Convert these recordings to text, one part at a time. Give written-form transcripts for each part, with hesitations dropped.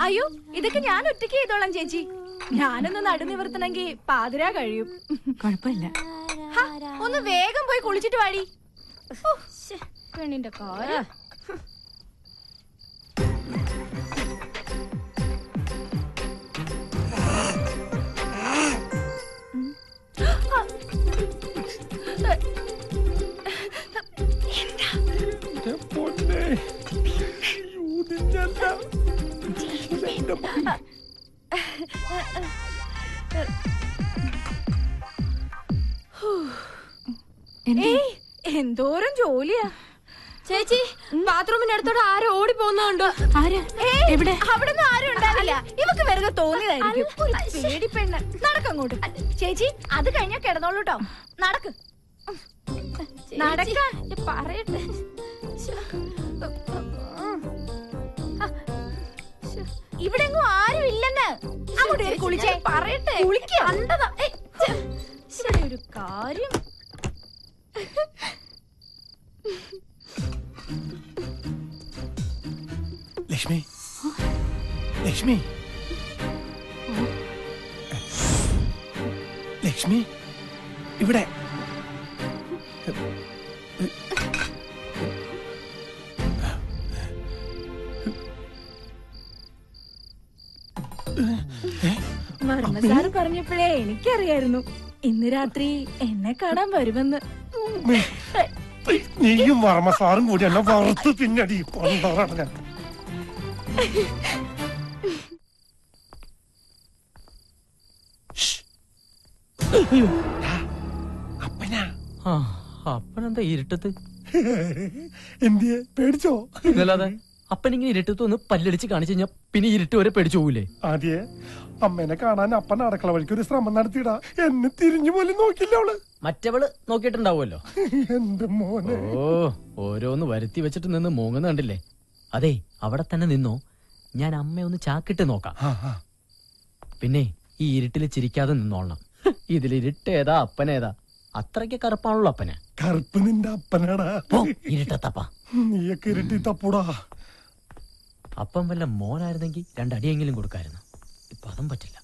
അയ്യോ ഇതൊക്കെ ഞാൻ ഒറ്റയ്ക്ക് ചെയ്തോളാം ചേച്ചി. ഞാനൊന്ന് നടുനിവർത്തണമെങ്കിൽ പാതിരാ കഴിയും. കുഴപ്പമില്ല. ഒന്ന് വേഗം പോയി കുളിച്ചിട്ട് വാടി. പെണ്ണിന്റെ കാര്യം. എന്തോരം ജോലിയാ ചേച്ചി. ബാത്റൂമിനടുത്തോടെ ആരും ഓടി പോകുന്നുണ്ടോ? എവിടെ? അവിടെ നിന്ന് ആരും ഉണ്ടാവില്ല. ഇവക്ക് വെറുതെ തോന്നിയതായിരിക്കും. പേടിപ്പെണ്ണ്. നടക്കങ്ങോട്ട് ചേച്ചി. അത് കഴിഞ്ഞാ കിടന്നോളൂട്ടോ. നടക്ക് നടക്കാൻ പറയട്ടെ. ഇവിടെ എങ്ങും ആരും ഇല്ലെന്ന്. അങ്ങോട്ട് കുളിച്ചേ പറയട്ടെ. കുളിക്കണ്ടതാ ഒരു കാര്യം. ലക്ഷ്മി, ലക്ഷ്മി, ലക്ഷ്മി, ഇവിടെ. വർമ്മസാറ് പറഞ്ഞപ്പോഴേ എനിക്കറിയായിരുന്നു ഇന്ന് രാത്രി എന്നെ കാണാൻ വരുമെന്ന്. നീയും വർമ്മ സാറും കൂടി എന്നെ വറുത്ത് പിന്നടി കൊണ്ടാണ് ഞാൻ. അപ്പനെന്താ ഇരുട്ടത്ത്? എന്തിയെ പേടിച്ചോ? ഇതല്ലാതെ അപ്പനിങ്ങനെ ഇരുട്ടത്ത് ഒന്ന് പല്ലടിച്ച് കാണിച്ചു കഴിഞ്ഞാ പിന്നെ ഇരുട്ട് വരെ പേടിച്ചു പോകൂലേ? ആദ്യേ അമ്മേനെ കാണാൻ അപ്പൻ അടുക്കള വഴിക്ക് ഒരു ശ്രമം നടത്തിയിടാ. എന്നെ തിരിഞ്ഞു പോലും നോക്കില്ല അവള്. മറ്റവള് നോക്കിയിട്ടുണ്ടാവുമല്ലോ. എന്റെ മോനെ. ഓ ഓരോന്ന് വരുത്തി വെച്ചിട്ട് നിന്ന് മൂങ്ങുന്ന കണ്ടില്ലേ? അതെ അവിടെ തന്നെ നിന്നോ, ഞാൻ അമ്മയൊന്ന് ചാക്കിട്ട് നോക്കാം. പിന്നെ ഈ ഇരുട്ടില് ചിരിക്കാതെ നിന്നോളണം. ഇതിലിരുട്ടേതാ അപ്പനേതാ? അത്രയ്ക്ക് കറുപ്പാണല്ലോ അപ്പന്. കറുപ്പ് നിന്റെ അപ്പനാടാ. ഇരുട്ടത്തപ്പ നീയൊക്കെ ഇരുട്ടി തപ്പൂടാ. അപ്പം വല്ല മോനായിരുന്നെങ്കിൽ രണ്ടടിയെങ്കിലും കൊടുക്കായിരുന്നു. ഇപ്പൊ അതും പറ്റില്ല.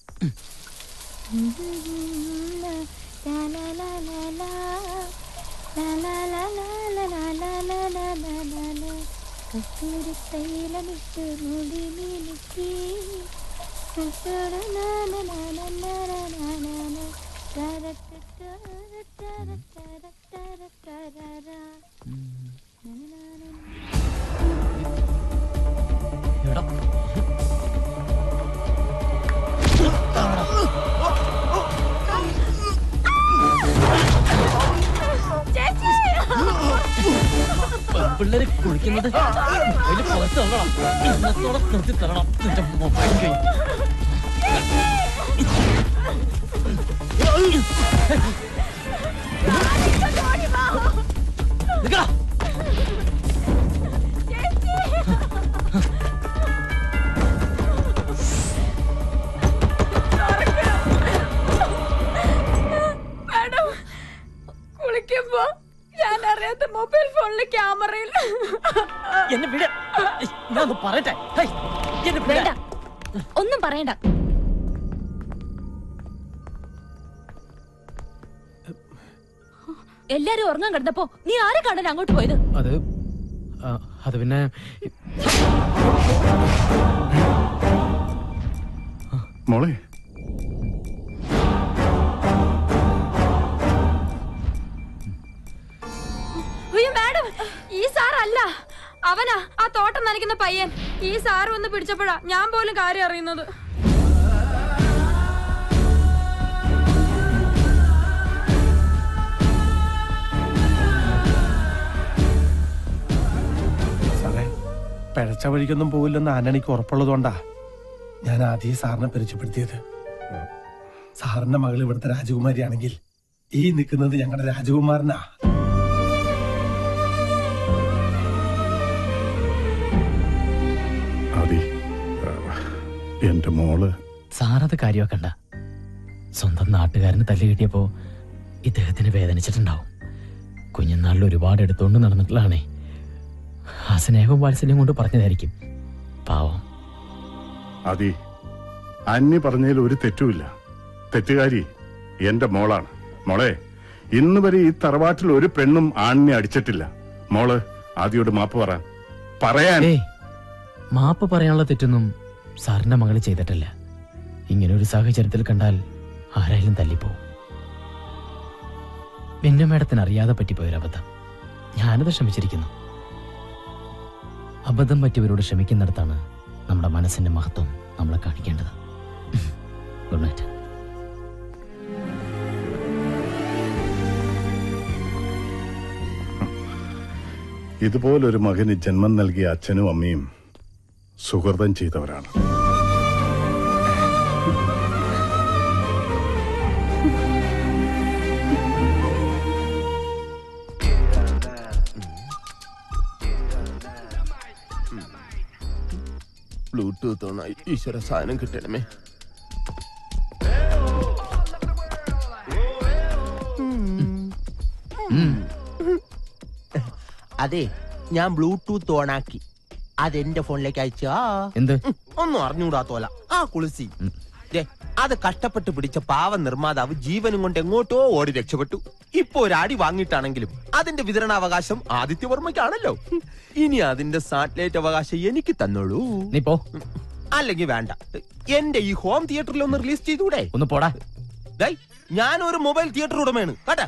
പിള്ളേര് കുളിക്കുന്നത് അതിന് പുറത്ത് തരണം. ഇന്നത്തോടെ നിർത്തി തരണം നിന്റെ മൊബൈൽ കൈ. കുളിക്കുമ്പോ ഞാൻ അറിയാത്ത മൊബൈൽ ഫോണില് ക്യാമറയിൽ എന്നെ വിട. ഞാൻ പറയട്ടെ. വേണ്ട, ഒന്നും പറയണ്ട. എല്ലാരും ഉറങ്ങാൻ കിടന്നപ്പോ നീ ആരെ കാണാൻ അങ്ങോട്ട് പോയത്? അത് പിന്നെ മോളെ, മാഡം, ഈ സാറല്ല, അവനാ ആ തോട്ടം നനയ്ക്കുന്ന പയ്യൻ. ഈ സാറ് വന്ന് പിടിച്ചപ്പോഴാ ഞാൻ പോലും കാര്യം അറിയുന്നത്. സാറേ, പിഴച്ച വഴിക്കൊന്നും പോവില്ലെന്ന് ആന്റണിക്ക് ഉറപ്പുള്ളതുകൊണ്ടാ ഞാൻ ആദ്യം സാറിനെ പരിചയപ്പെടുത്തിയത്. സാറിന്റെ മകൾ ഇവിടുത്തെ രാജകുമാരിയാണെങ്കിൽ ഈ നിൽക്കുന്നത് ഞങ്ങളുടെ രാജകുമാരനാ. എന്റെ മോള്. സാറത് കാര്യമാക്കണ്ട. സ്വന്തം നാട്ടുകാരന് തല്ല് കിട്ടിയപ്പോ ഇദ്ദേഹത്തിന് വേദനിച്ചിട്ടുണ്ടാവും. കുഞ്ഞുനാളിൽ ഒരുപാട് എടുത്തുകൊണ്ട് നടന്നിട്ടുള്ളതാണേ. ആ സ്നേഹവും വാത്സല്യം കൊണ്ട് പറഞ്ഞതായിരിക്കും. പാവം. അതി അന്നി പറഞ്ഞതിൽ ഒരു തെറ്റുമില്ല. തെറ്റുകാരി എന്റെ മോളാണ്. മോളെ, ഇന്ന് വരെ ഈ തറവാട്ടിൽ ഒരു പെണ്ണും ആണിനെ അടിച്ചിട്ടില്ല. മോള് ആദിയോട് മാപ്പ് പറയാൻ. മാപ്പ് പറയാനുള്ള തെറ്റൊന്നും സാറിന്റെ മകള് ചെയ്തിട്ടില്ല. ഇങ്ങനെ ഒരു സാഹചര്യത്തിൽ കണ്ടാൽ ആരായാലും തല്ലിപ്പോവും. പിന്നെ മേഡത്തിന് അറിയാതെ പറ്റിപ്പോയൊരബദ്ധം. ഞാനത് ക്ഷമിച്ചിരിക്കുന്നു. അബദ്ധം പറ്റിയവരോട് ക്ഷമിക്കുന്നിടത്താണ് നമ്മുടെ മനസ്സിന്റെ മഹത്വം നമ്മളെ കാണിക്കേണ്ടത്. Good night. ഇതുപോലൊരു മകന് ജന്മം നൽകിയ അച്ഛനും അമ്മയും സുഹൃതം ചെയ്തവരാണ്. ബ്ലൂടൂത്ത് ഓണായി. ഈശ്വര, സാധനം കിട്ടണമേ. അതെ, ഞാൻ ബ്ലൂടൂത്ത് ഓണാക്കി. അതെന്റെ ഫോണിലേക്ക് അയച്ചാ എന്ത് ഒന്നും അറിഞ്ഞൂടാത്തോല. ആ കുളിസി അത് കഷ്ടപ്പെട്ട് പിടിച്ച പാവ നിർമ്മാതാവ് ജീവനും കൊണ്ട് എങ്ങോട്ടോ ഓടി രക്ഷപ്പെട്ടു. ഇപ്പൊ ഒരു അടി വാങ്ങിയിട്ടാണെങ്കിലും അതിന്റെ വിതരണാവകാശം ആദിത്യവർമ്മയ്ക്കാണല്ലോ. ഇനി അതിന്റെ സാറ്റലൈറ്റ് അവകാശം എനിക്ക് തന്നോളൂ. നീ പോ. അല്ലെങ്കിൽ വേണ്ട, എന്റെ ഈ ഹോം തിയേറ്ററിൽ ഒന്ന് റിലീസ് ചെയ്തൂടെ? ഒന്ന് പോടാ. ഞാനൊരു മൊബൈൽ തിയേറ്റർ ഉടമയാണ് കേട്ടാ.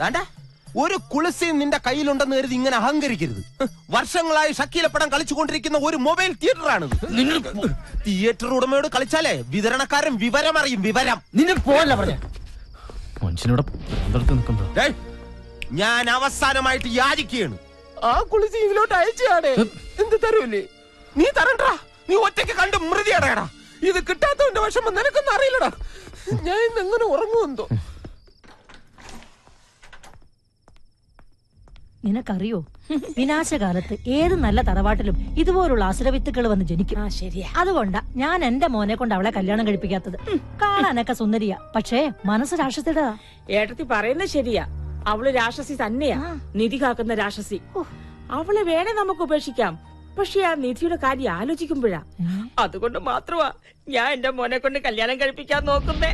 വേണ്ട, ഒരു കുളിസയും നിന്റെ കയ്യിലുണ്ടെന്ന് കരുതി ഇങ്ങനെ അഹങ്കരിക്കരുത്. വർഷങ്ങളായി ഷക്കീല പടം കളിച്ചുകൊണ്ടിരിക്കുന്ന ഒരു മൊബൈൽ തിയേറ്ററാണിത്. തിയേറ്റർ ഉടമയോട് കളിച്ചാലേ വിതരണക്കാരൻ വിവരം അറിയും. വിവരം നിന്നെ പോലെ പറഞ്ഞ മനുഷ്യനോട് നിൽക്കുമ്പോ ഞാൻ അവസാനമായിട്ട് യാചിക്കുകയാണ്. ആ കുളിസി ഇതിലോട്ട് അയച്ചാടേ. എന്ത് തരൂല്ലേ? നീ തരണ്ടാ. നീ ഒറ്റയ്ക്ക് കണ്ട് മൃതി അടയടാ. ഇത് കിട്ടാത്തവന്റെ വിഷമം നിനക്കൊന്നും അറിയില്ലടാ. ഞാൻ ഇന്ന് എങ്ങനെ ഉറങ്ങുമെന്തോ. നിനക്കറിയോ, വിനാശകാലത്ത് ഏത് നല്ല തറവാട്ടിലും ഇതുപോലുള്ള അസുരവിത്തുക്കൾ വന്ന് ജനിക്കും. ശരിയാ. അതുകൊണ്ടാ ഞാൻ എന്റെ മോനെ കൊണ്ട് അവളെ കല്യാണം കഴിപ്പിക്കാത്തത്. കാണാനൊക്കെ സുന്ദരിയാ, പക്ഷേ മനസ്സ് രാക്ഷസിയുടെ. ഏട്ടത്തി പറയുന്നത് ശരിയാ. അവള് രാക്ഷസി തന്നെയാ. നിധി കാക്കുന്ന രാക്ഷസി. അവളെ വേണേ നമുക്ക് ഉപേക്ഷിക്കാം. പക്ഷെ ആ നിധിയുടെ കാര്യം ആലോചിക്കുമ്പോഴാ. അതുകൊണ്ട് മാത്രമാ ഞാൻ എന്റെ മോനെ കൊണ്ട് കല്യാണം കഴിപ്പിക്കാൻ നോക്കുന്നേ.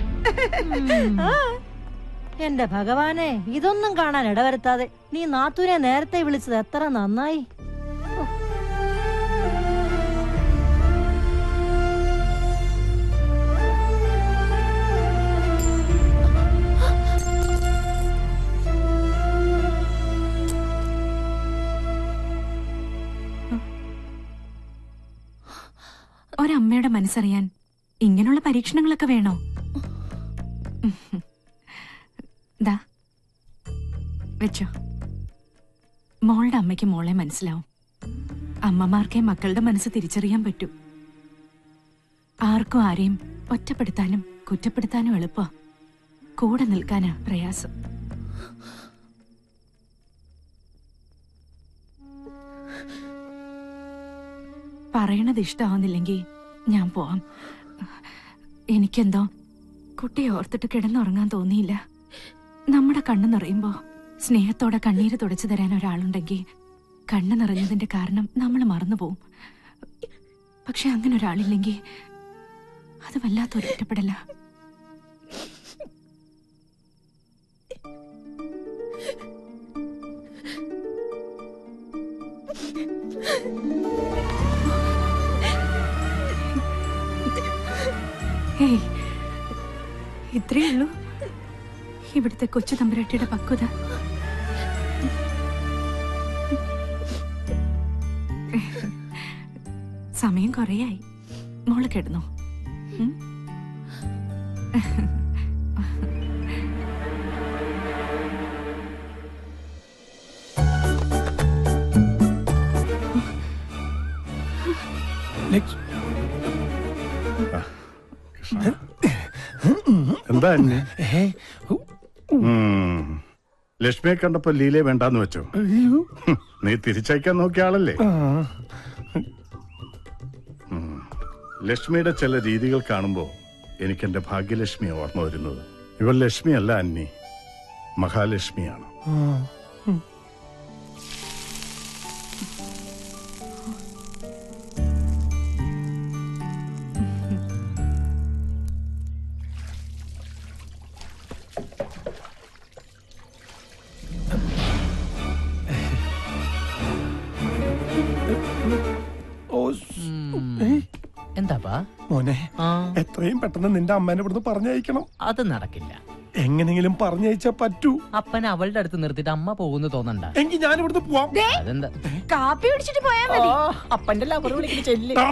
എന്റെ ഭഗവാനെ, ഇതൊന്നും കാണാൻ ഇടവരുത്താതെ നീ നാത്തൂനെ നേരത്തെ വിളിച്ചത് എത്ര നന്നായി. ഒരമ്മയുടെ മനസ്സറിയാൻ ഇങ്ങനെയുള്ള പരീക്ഷണങ്ങളൊക്കെ വേണോ? ദാ വെച്ചോ. മോളുടെ അമ്മയ്ക്ക് മോളെ മനസ്സിലാവും. അമ്മമാർക്കേ മക്കളുടെ മനസ്സ് തിരിച്ചറിയാൻ പറ്റൂ. ആർക്കും ആരെയും ഒറ്റപ്പെടുത്താനും കുറ്റപ്പെടുത്താനും എളുപ്പ. കൂടെ നിൽക്കാനാ പ്രയാസം. പറയണത് ഇഷ്ടമാവുന്നില്ലെങ്കിൽ ഞാൻ പോവാം. എനിക്കെന്തോ കുട്ടിയെ ഓർത്തിട്ട് കിടന്നുറങ്ങാൻ തോന്നിയില്ല. നമ്മുടെ കണ്ണു നിറയുമ്പോ സ്നേഹത്തോടെ കണ്ണീര് തുടച്ചു തരാൻ ഒരാളുണ്ടെങ്കിൽ കണ്ണു നിറഞ്ഞതിന്റെ കാരണം നമ്മൾ മറന്നുപോകും. പക്ഷെ അങ്ങനെ ഒരാളില്ലെങ്കിൽ അത് വല്ലാത്തൊരു ഒറ്റപ്പെടല. ഏയ്, ഇത്രയേ ഉള്ളൂ ഇവിടുത്തെ കൊച്ചു തമ്പുരാട്ടിയുടെ പക്വത. സമയം കുറേയായി. മോള് കിടന്നു. എന്താ ലക്ഷ്മിയെ കണ്ടപ്പോ ലീലയെ വേണ്ടാന്ന് വെച്ചോ? നീ തിരിച്ചയക്കാൻ നോക്കിയ ആളല്ലേ? ലക്ഷ്മിയുടെ ചില രീതികൾ കാണുമ്പോ എനിക്ക് എന്റെ ഭാഗ്യലക്ഷ്മിയെ ഓർമ്മ വരുന്നത്. ഇവൾ ലക്ഷ്മിയല്ല അന്നി, മഹാലക്ഷ്മിയാണ്. എന്താപ്പാ മോനെ ആ എത്രയും പെട്ടെന്ന് നിന്റെ അമ്മേനെ ഇവിടുന്ന് പറഞ്ഞയക്കണം. അത് നടക്കില്ല. എങ്ങനെങ്കിലും പറഞ്ഞയച്ചാ പറ്റൂ. അപ്പനെ അവളുടെ അടുത്ത് നിർത്തിയിട്ട് അമ്മ പോകുന്നു തോന്നണ്ട. എങ്കിൽ ഞാൻ ഇവിടുന്ന് പോവാം. അതെന്താ കാപ്പി പിടിച്ചിട്ട് പോയാ മതി. അപ്പന്റെ ലവർ വിളിക്കുന്ന ചെല്ല്. ആ,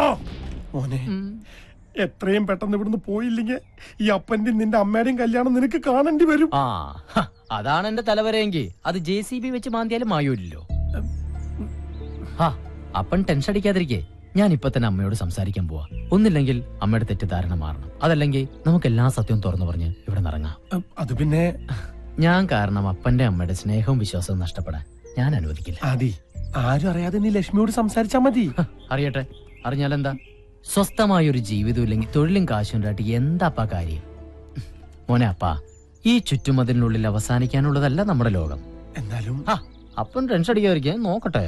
മോനെ എത്രയും പെട്ടെന്ന് ഇവിടുന്ന് പോയില്ലെങ്കിൽ ഈ അപ്പന്റെ നിന്റെ അമ്മയുടെയും കല്യാണം നിനക്ക് കാണേണ്ടി വരും. ആ അതാണ് എന്റെ തലവരെയെങ്കിൽ അത് JCB വെച്ച് മാന്തിയാലും മായൂല്ലോ. ആ അപ്പൻ ടെൻഷൻ അടിക്കാതിരിക്കേ. ഞാൻ ഇപ്പൊ തന്നെ അമ്മയോട് സംസാരിക്കാൻ പോവാ. ഒന്നില്ലെങ്കിൽ അമ്മയുടെ തെറ്റിദ്ധാരണ മാറണം, അതല്ലെങ്കിൽ നമുക്ക് എല്ലാ സത്യവും തുറന്നു പറഞ്ഞ് ഇവിടെ നിറങ്ങാം. അത് പിന്നെ ഞാൻ കാരണം അപ്പന്റെ അമ്മയുടെ സ്നേഹവും വിശ്വാസവും നഷ്ടപ്പെടാൻ ഞാൻ അനുവദിക്കില്ല. ആദി, ആരും അറിയാതെ നീ ലക്ഷ്മിയോട് സംസാരിച്ചാ മതി. അറിയട്ടെ, അറിഞ്ഞാലെന്താ? സ്വസ്ഥമായൊരു ജീവിതം ഇല്ലെങ്കിൽ തൊഴിലും കാശും ഉണ്ടായിട്ട് എന്താപ്പാ കാര്യം? മോനെ അപ്പാ, ഈ ചുറ്റുമതിലിനുള്ളിൽ അവസാനിക്കാനുള്ളതല്ല നമ്മുടെ ലോകം. എന്നാലും അപ്പം ടെൻഷൻ അടിക്കാതിരിക്കാൻ നോക്കട്ടെ.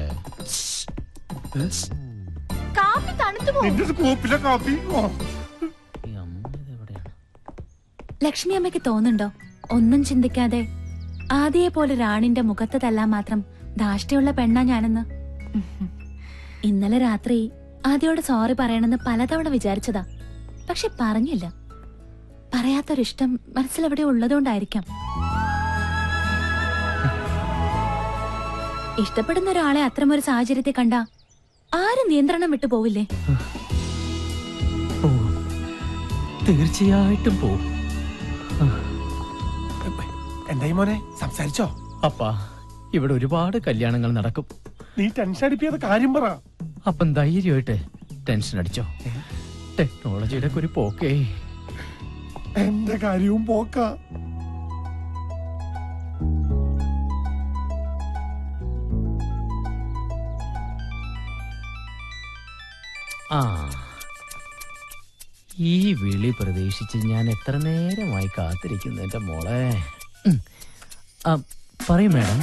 കാപ്പി തണുത്തു പോകും. നിന്റെ സ്കൂപ്പിലെ കാപ്പി. ഓ. ഈ അമ്മ ഇതെവിടെയാണ്? ലക്ഷ്മി അമ്മയ്ക്ക് തോന്നുന്നുണ്ടോ ഒന്നും ചിന്തിക്കാതെ ആദിയെ പോലെ റാണിന്റെ മുഖത്ത് തല്ലാൻ മാത്രം ധാഷ്ട്യമുള്ള പെണ്ണാ ഞാനെന്ന്? ഇന്നലെ രാത്രി ആദിയോട് സോറി പറയണമെന്ന് പലതവണ വിചാരിച്ചതാ, പക്ഷെ പറഞ്ഞില്ല. പറയാത്തൊരിഷ്ടം മനസ്സിലെവിടെ ഉള്ളതുകൊണ്ടായിരിക്കാം. ഇഷ്ടപ്പെടുന്ന ഒരാളെ അത്തരമൊരു സാഹചര്യത്തെ കണ്ട ആരും നിയന്ത്രണം വിട്ടു പോവില്ലേ? തീർച്ചയായിട്ടും പോവും. എന്തായി മോനെ, സംസാരിച്ചോ? അപ്പാ, ഇവിടെ ഒരുപാട് കല്യാണങ്ങൾ നടക്കും. നീ ടെൻഷൻ അടിപ്പിയാതെ കാര്യം പറ. അപ്പം ധൈര്യമായിട്ട് ടെൻഷൻ അടിച്ചോ. ടെക്നോളജിയുടെ ഒക്കെ ഒരു പോക്കേ. എന്റെ കാര്യവും പോക്ക. ആ ഈ വിളി പ്രതീക്ഷിച്ച് ഞാൻ എത്ര നേരമായി കാത്തിരിക്കുന്നു എന്റെ മോളെ. പറയൂ മാഡം.